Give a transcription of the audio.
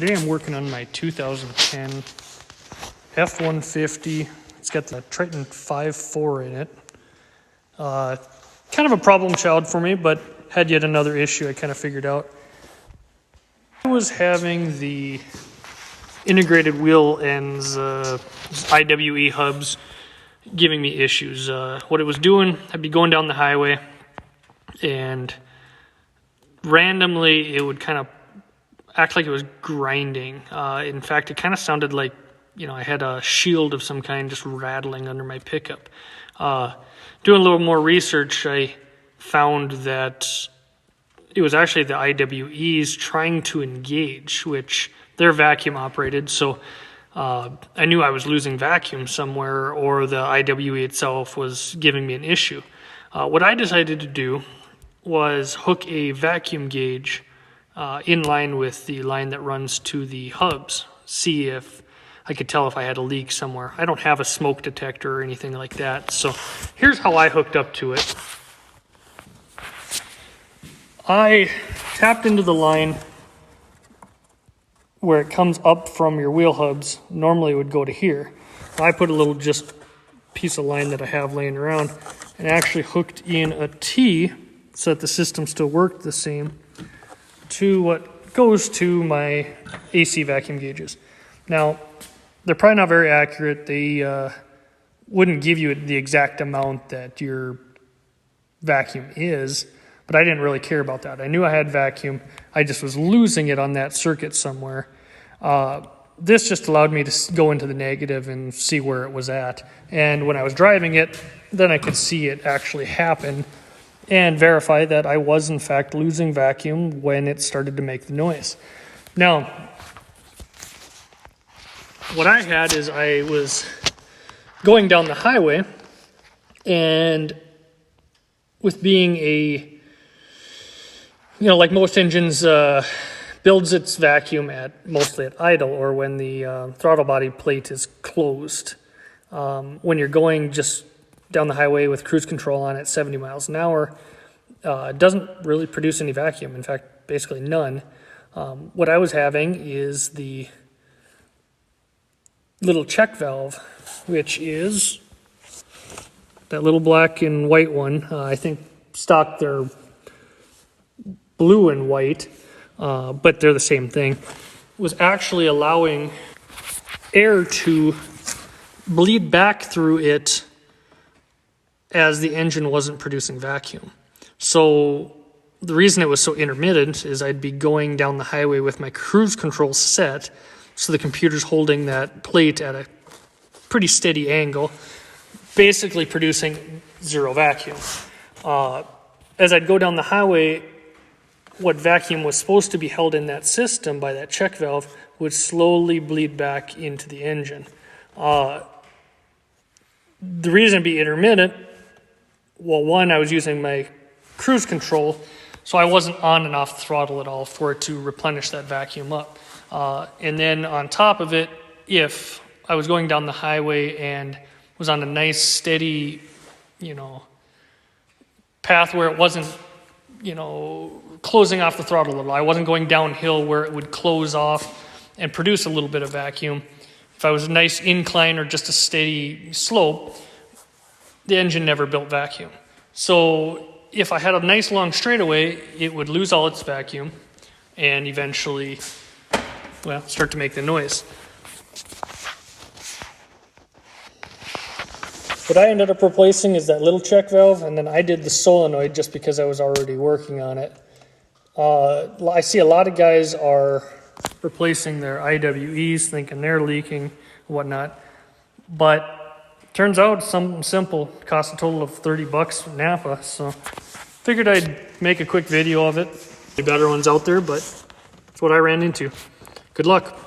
Today I'm working on my 2010 F-150. It's got the Triton 5.4 in it. Kind of a problem child for me, but had yet another issue I kind of figured out. I was having the integrated wheel ends, IWE hubs, giving me issues. What it was doing, I'd be going down the highway and randomly it would kind of act like it was grinding. In fact, it kind of sounded like, I had a shield of some kind just rattling under my pickup. Doing a little more research, I found that it was actually the IWEs trying to engage, which they're vacuum operated. So I knew I was losing vacuum somewhere, or the IWE itself was giving me an issue. What I decided to do was hook a vacuum gauge in line with the line that runs to the hubs, see if I could tell if I had a leak somewhere. I don't have a smoke detector or anything like that, so here's how I hooked up to it. I tapped into the line where it comes up from your wheel hubs. Normally it would go to here. I put a little just piece of line that I have laying around and actually hooked in a T so that the system still worked the same to what goes to my AC vacuum gauges. Now, they're probably not very accurate. They wouldn't give you the exact amount that your vacuum is, but I didn't really care about that. I knew I had vacuum. I just was losing it on that circuit somewhere. This just allowed me to go into the negative and see where it was at. And when I was driving it, then I could see it actually happen and verify that I was in fact losing vacuum when it started to make the noise. Now, what I had is I was going down the highway, and with being a, like most engines, builds its vacuum mostly at idle, or when the throttle body plate is closed. When you're going just down the highway with cruise control on at 70 miles an hour, it doesn't really produce any vacuum. In fact, basically none. What I was having is the little check valve, which is that little black and white one. I think stock they're blue and white, but they're the same thing. Was actually allowing air to bleed back through it as the engine wasn't producing vacuum. So the reason it was so intermittent is I'd be going down the highway with my cruise control set, so the computer's holding that plate at a pretty steady angle, basically producing zero vacuum. As I'd go down the highway, what vacuum was supposed to be held in that system by that check valve would slowly bleed back into the engine. The reason it'd be intermittent, well, one, I was using my cruise control, so I wasn't on and off the throttle at all for it to replenish that vacuum up. And then on top of it, if I was going down the highway and was on a nice steady, path where it wasn't, closing off the throttle a little, I wasn't going downhill where it would close off and produce a little bit of vacuum. If I was a nice incline or just a steady slope, the engine never built vacuum. So if I had a nice long straightaway, it would lose all its vacuum and eventually, start to make the noise. What I ended up replacing is that little check valve, and then I did the solenoid just because I was already working on it. I see a lot of guys are replacing their IWEs, thinking they're leaking and whatnot, but turns out something simple. It costs a total of $30 from Napa, so figured I'd make a quick video of it. The better ones out there, but it's what I ran into. Good luck.